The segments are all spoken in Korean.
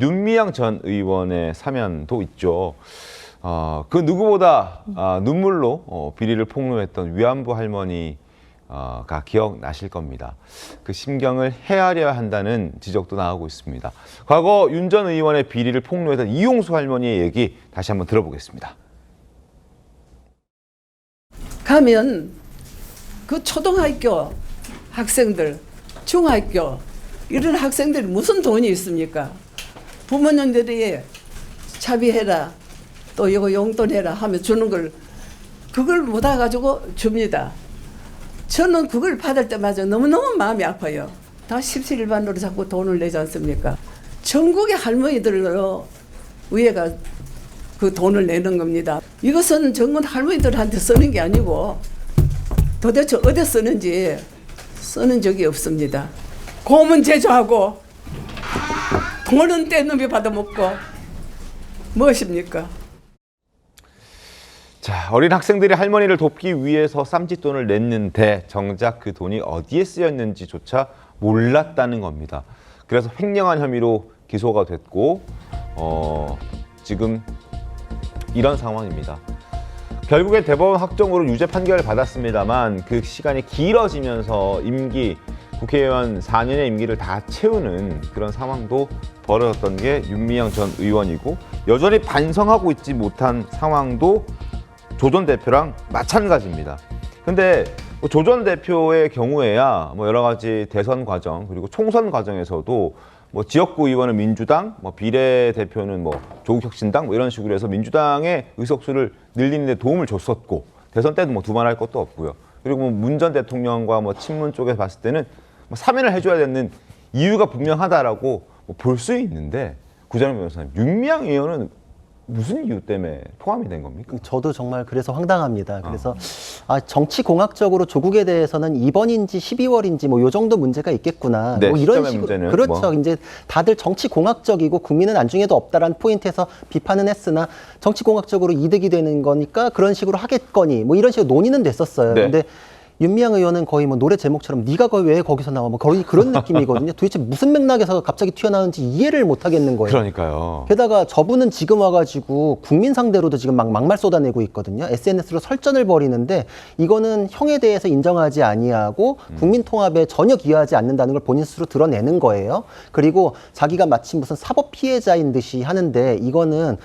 윤미향 전 의원의 사면도 있죠. 그 누구보다 눈물로 비리를 폭로했던 위안부 할머니가 기억나실 겁니다. 그 심경을 헤아려야 한다는 지적도 나오고 있습니다. 과거 윤 전 의원의 비리를 폭로했던 이용수 할머니의 얘기 다시 한번 들어보겠습니다. 가면 그 초등학교 학생들, 중학교 이런 학생들이 무슨 돈이 있습니까? 부모님들이 차비해라, 또 이거 용돈 해라 하면 주는 걸 그걸 못 와가지고 줍니다. 저는 그걸 받을 때마다 너무너무 마음이 아파요. 다 17일반으로 자꾸 돈을 내지 않습니까? 전국의 할머니들로 위에가 그 돈을 내는 겁니다. 이것은 전국 할머니들한테 쓰는 게 아니고 도대체 어디 쓰는지 쓰는 적이 없습니다. 고문 제조하고 돈은 떼놈이 받아먹고 무엇입니까? 자, 어린 학생들이 할머니를 돕기 위해서 쌈짓돈을 냈는데 정작 그 돈이 어디에 쓰였는지조차 몰랐다는 겁니다. 그래서 횡령한 혐의로 기소가 됐고 지금 이런 상황입니다. 결국에 대법원 확정으로 유죄 판결을 받았습니다만 그 시간이 길어지면서 국회의원 4년의 임기를 다 채우는 그런 상황도 벌어졌던 게 윤미향 전 의원이고, 여전히 반성하고 있지 못한 상황도 조 전 대표랑 마찬가지입니다. 근데 조 전 대표의 경우에야 여러 가지 대선 과정 그리고 총선 과정에서도 지역구 의원은 민주당, 비례대표는 조국혁신당 이런 식으로 해서 민주당의 의석수를 늘리는 데 도움을 줬었고, 대선 때도 두말할 것도 없고요. 그리고 문 전 대통령과 친문 쪽에서 봤을 때는 사면을 해줘야 되는 이유가 분명하다라고 볼 수 있는데, 구자룡 변호사님, 윤미향 의원은 무슨 이유 때문에 포함이 된 겁니까? 저도 정말 그래서 황당합니다. 그래서 정치공학적으로 조국에 대해서는 이번인지 12월인지 요 정도 문제가 있겠구나. 네, 이런 시점의 식으로. 문제는 그렇죠. 이제 다들 정치공학적이고 국민은 안중에도 없다라는 포인트에서 비판은 했으나 정치공학적으로 이득이 되는 거니까 그런 식으로 하겠거니 이런 식으로 논의는 됐었어요. 네. 근데 윤미향 의원은 거의 노래 제목처럼 네가 왜 거기서 나와 거의 그런 느낌이거든요. 도대체 무슨 맥락에서 갑자기 튀어나오는지 이해를 못 하겠는 거예요. 그러니까요. 게다가 저분은 지금 와가지고 국민 상대로도 지금 막말 쏟아내고 있거든요. SNS로 설전을 벌이는데 이거는 형에 대해서 인정하지 아니하고 국민 통합에 전혀 기여하지 않는다는 걸 본인 스스로 드러내는 거예요. 그리고 자기가 마치 무슨 사법 피해자인 듯이 하는데, 이거는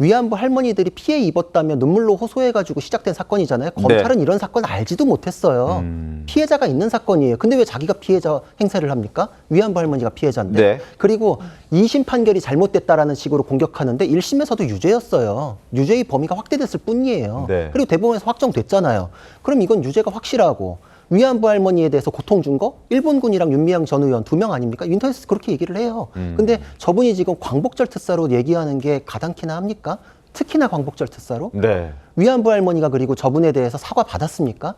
위안부 할머니들이 피해 입었다며 눈물로 호소해가지고 시작된 사건이잖아요. 검찰은 이런 사건 알지도 못했어요. 피해자가 있는 사건이에요. 근데 왜 자기가 피해자 행세를 합니까? 위안부 할머니가 피해자인데. 네. 그리고 2심 판결이 잘못됐다라는 식으로 공격하는데 1심에서도 유죄였어요. 유죄의 범위가 확대됐을 뿐이에요. 네. 그리고 대법원에서 확정됐잖아요. 그럼 이건 유죄가 확실하고, 위안부 할머니에 대해서 고통 준 거 일본군이랑 윤미향 전 의원 2명 아닙니까? 인터넷에서 그렇게 얘기를 해요. 근데 저분이 지금 광복절 특사로 얘기하는 게 가당키나 합니까? 특히나 광복절 특사로? 네. 위안부 할머니가 그리고 저분에 대해서 사과 받았습니까?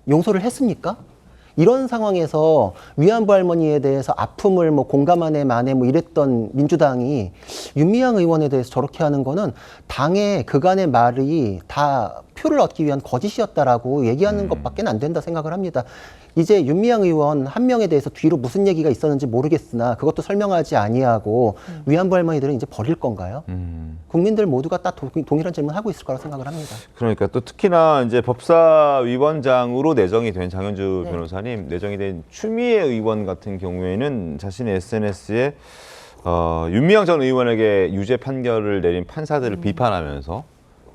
용서를 했습니까? 이런 상황에서 위안부 할머니에 대해서 아픔을 공감하네 마네 이랬던 민주당이 윤미향 의원에 대해서 저렇게 하는 거는 당의 그간의 말이 다 표를 얻기 위한 거짓이었다라고 얘기하는 것밖에 안 된다 생각을 합니다. 이제 윤미향 의원 한 명에 대해서 뒤로 무슨 얘기가 있었는지 모르겠으나 그것도 설명하지 아니하고 위안부 할머니들은 이제 버릴 건가요? 국민들 모두가 딱 동일한 질문을 하고 있을 거라고 생각을 합니다. 그러니까 또 특히나 이제 법사위원장으로 내정이 된 장현주 네. 변호사님, 내정이 된 추미애 의원 같은 경우에는 자신의 SNS에 윤미향 전 의원에게 유죄 판결을 내린 판사들을 비판하면서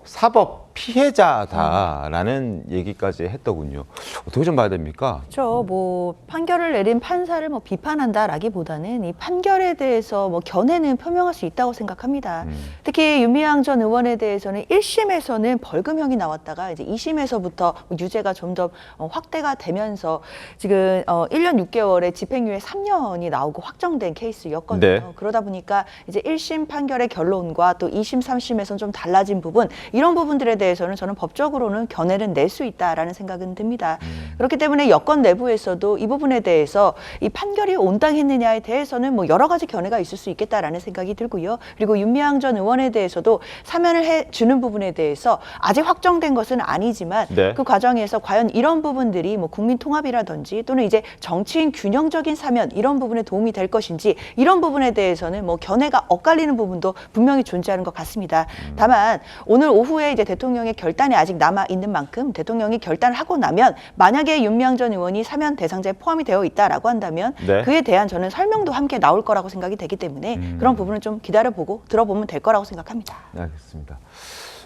사법 피해자다라는 얘기까지 했더군요. 어떻게 좀 봐야 됩니까? 그렇죠. 판결을 내린 판사를 비판한다라기보다는 이 판결에 대해서 견해는 표명할 수 있다고 생각합니다. 특히 윤미향 전 의원에 대해서는 1심에서는 벌금형이 나왔다가 이제 2심에서부터 유죄가 점점 확대가 되면서 지금 1년 6개월에 집행유예 3년이 나오고 확정된 케이스였거든요. 네. 그러다 보니까 이제 1심 판결의 결론과 또 2심, 3심에서는 좀 달라진 부분, 이런 부분들에 대해 대해서는 저는 법적으로는 견해를 낼 수 있다라는 생각은 듭니다. 그렇기 때문에 여권 내부에서도 이 부분에 대해서 이 판결이 온당했느냐에 대해서는 뭐 여러 가지 견해가 있을 수 있겠다라는 생각이 들고요. 그리고 윤미향 전 의원에 대해서도 사면을 해주는 부분에 대해서 아직 확정된 것은 아니지만 네. 그 과정에서 과연 이런 부분들이 뭐 국민 통합이라든지 또는 이제 정치인 균형적인 사면 이런 부분에 도움이 될 것인지 이런 부분에 대해서는 뭐 견해가 엇갈리는 부분도 분명히 존재하는 것 같습니다. 다만 오늘 오후에 이제 대통령의 결단이 아직 남아 있는 만큼 대통령이 결단을 하고 나면 만약에 윤미향 전 의원이 사면 대상자에 포함이 되어 있다라고 한다면 네. 그에 대한 저는 설명도 함께 나올 거라고 생각이 되기 때문에 그런 부분은 좀 기다려보고 들어보면 될 거라고 생각합니다. 네, 알겠습니다.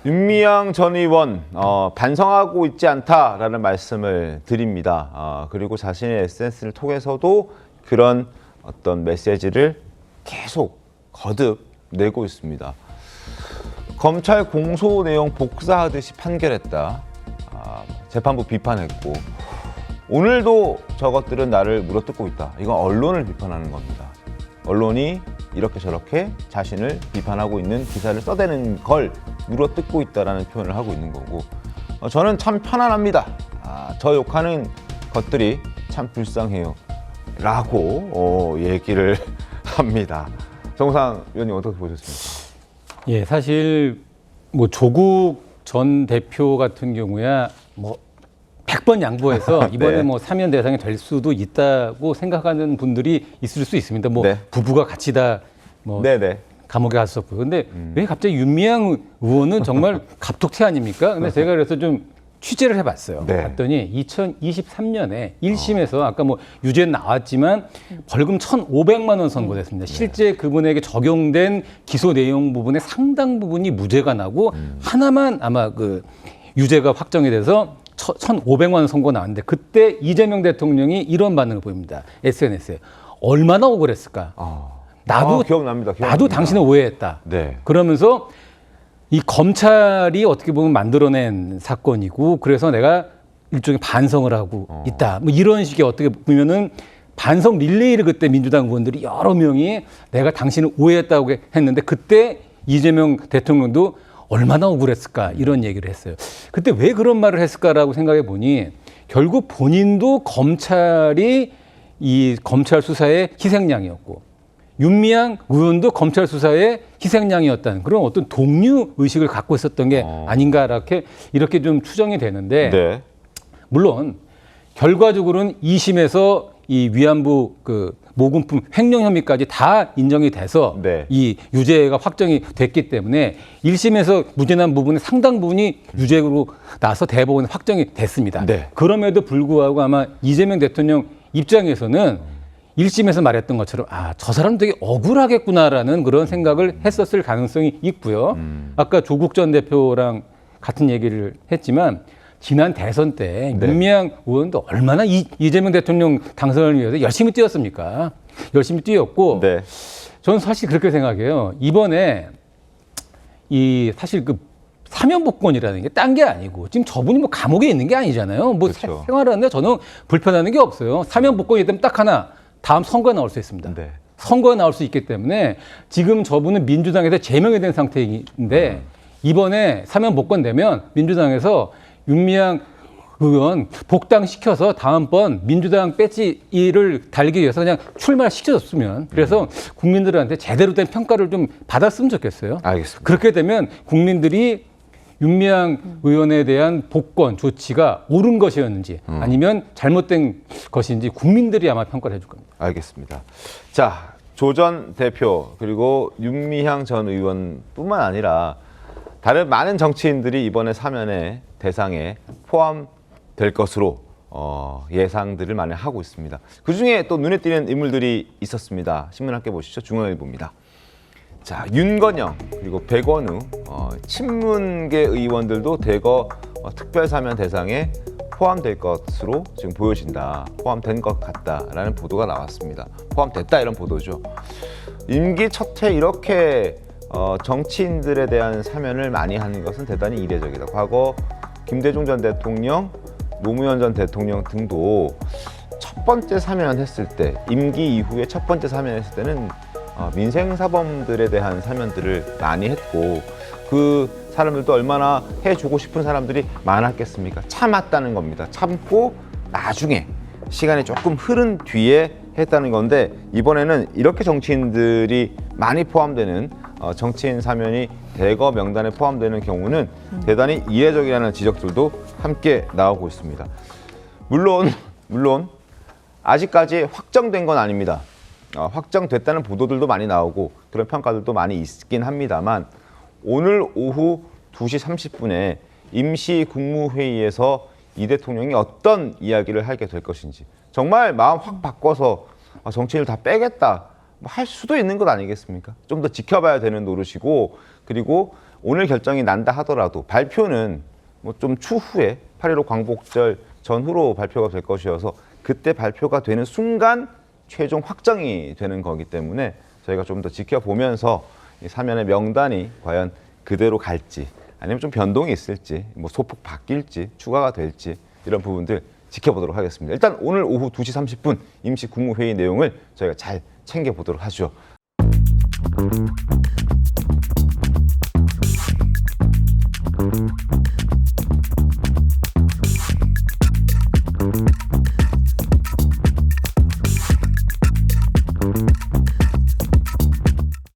윤미향 전 의원 반성하고 있지 않다라는 말씀을 드립니다. 그리고 자신의 SNS를 통해서도 그런 어떤 메시지를 계속 거듭 내고 있습니다. 검찰 공소 내용 복사하듯이 판결했다. 재판부 비판했고 오늘도 저것들은 나를 물어뜯고 있다. 이건 언론을 비판하는 겁니다. 언론이 이렇게 저렇게 자신을 비판하고 있는 기사를 써대는 걸 물어뜯고 있다라는 표현을 하고 있는 거고 저는 참 편안합니다. 저 욕하는 것들이 참 불쌍해요. 라고 얘기를 합니다. 정상 위원님 어떻게 보셨습니까? 예, 사실 뭐 조국 전 대표 같은 경우야 뭐 100번 양보해서 이번에 네. 뭐 사면 대상이 될 수도 있다고 생각하는 분들이 있을 수 있습니다. 뭐 네. 부부가 같이 다 뭐 네네. 감옥에 갔었고요. 근데 왜 갑자기 윤미향 의원은 정말 갑툭튀 아닙니까? 근데 제가 그래서 좀 취재를 해봤어요. 네. 봤더니 2023년에 1심에서 아까 뭐 유죄 나왔지만 벌금 1,500만 원 선고됐습니다. 실제 그분에게 적용된 기소 내용 부분의 상당 부분이 무죄가 나고 하나만 아마 그 유죄가 확정이 돼서 1,500만 원 선고 나왔는데 그때 이재명 대통령이 이런 반응을 보입니다. SNS에. 얼마나 억울했을까? 나도 기억납니다. 나도 당신을 오해했다. 네. 그러면서 이 검찰이 어떻게 보면 만들어낸 사건이고 그래서 내가 일종의 반성을 하고 있다. 뭐 이런 식의 어떻게 보면은 반성 릴레이를 그때 민주당 의원들이 여러 명이 내가 당신을 오해했다고 했는데 그때 이재명 대통령도 얼마나 억울했을까 이런 얘기를 했어요. 그때 왜 그런 말을 했을까라고 생각해 보니 결국 본인도 검찰이 이 검찰 수사의 희생양이었고 윤미향 의원도 검찰 수사의 희생양이었다는 그런 어떤 동료 의식을 갖고 있었던 게 아닌가 이렇게 좀 추정이 되는데 네. 물론 결과적으로는 2심에서 이 위안부 그 모금품 횡령 혐의까지 다 인정이 돼서 네. 이 유죄가 확정이 됐기 때문에 1심에서 무죄난 부분의 상당 부분이 유죄로 나서 대법원에 확정이 됐습니다. 네. 그럼에도 불구하고 아마 이재명 대통령 입장에서는 1심에서 말했던 것처럼 저 사람 되게 억울하겠구나라는 그런 생각을 했었을 가능성이 있고요. 아까 조국 전 대표랑 같은 얘기를 했지만 지난 대선 때 네. 윤미향 의원도 얼마나 이재명 대통령 당선을 위해서 열심히 뛰었습니까? 열심히 뛰었고 네. 저는 사실 그렇게 생각해요. 이번에 이 사실 그 사면 복권이라는 게 딴 게 아니고 지금 저분이 뭐 감옥에 있는 게 아니잖아요. 뭐 그렇죠. 생활하는데 저는 불편하는 게 없어요. 사면 복권이 있다면 딱 하나 다음 선거에 나올 수 있습니다. 네. 선거에 나올 수 있기 때문에 지금 저분은 민주당에서 제명이 된 상태인데 이번에 사면 복권 되면 민주당에서 윤미향 의원 복당시켜서 다음번 민주당 배지를 달기 위해서 그냥 출마시켜줬으면 그래서 국민들한테 제대로 된 평가를 좀 받았으면 좋겠어요. 알겠습니다. 그렇게 되면 국민들이 윤미향 의원에 대한 복권 조치가 옳은 것이었는지 아니면 잘못된 것인지 국민들이 아마 평가를 해줄 겁니다. 알겠습니다. 자, 조 전 대표 그리고 윤미향 전 의원뿐만 아니라 다른 많은 정치인들이 이번에 사면의 대상에 포함될 것으로 예상들을 많이 하고 있습니다. 그중에 또 눈에 띄는 인물들이 있었습니다. 신문 함께 보시죠. 중앙일보입니다. 자, 윤건영 그리고 백원우 친문계 의원들도 대거 특별 사면 대상에 포함될 것으로 지금 보여진다. 포함된 것 같다라는 보도가 나왔습니다. 포함됐다 이런 보도죠. 임기 첫 해 이렇게 정치인들에 대한 사면을 많이 하는 것은 대단히 이례적이다. 과거 김대중 전 대통령, 노무현 전 대통령 등도 첫 번째 사면했을 때, 임기 이후에 첫 번째 사면했을 때는 민생사범들에 대한 사면들을 많이 했고 그 사람들도 얼마나 해주고 싶은 사람들이 많았겠습니까? 참았다는 겁니다. 참고 나중에 시간이 조금 흐른 뒤에 했다는 건데, 이번에는 이렇게 정치인들이 많이 포함되는 정치인 사면이 대거 명단에 포함되는 경우는 대단히 이례적이라는 지적들도 함께 나오고 있습니다. 물론 아직까지 확정된 건 아닙니다. 확정됐다는 보도들도 많이 나오고 그런 평가들도 많이 있긴 합니다만, 오늘 오후 2시 30분에 임시국무회의에서 이 대통령이 어떤 이야기를 하게 될 것인지, 정말 마음 확 바꿔서 정치인을 다 빼겠다 할 수도 있는 것 아니겠습니까? 좀 더 지켜봐야 되는 노릇이고, 그리고 오늘 결정이 난다 하더라도 발표는 뭐 좀 추후에 8.15 광복절 전후로 발표가 될 것이어서 그때 발표가 되는 순간 최종 확정이 되는 거기 때문에 저희가 좀 더 지켜보면서 이 사면의 명단이 과연 그대로 갈지, 아니면 좀 변동이 있을지, 뭐 소폭 바뀔지, 추가가 될지, 이런 부분들 지켜보도록 하겠습니다. 일단 오늘 오후 2시 30분 임시국무회의 내용을 저희가 잘 챙겨보도록 하죠.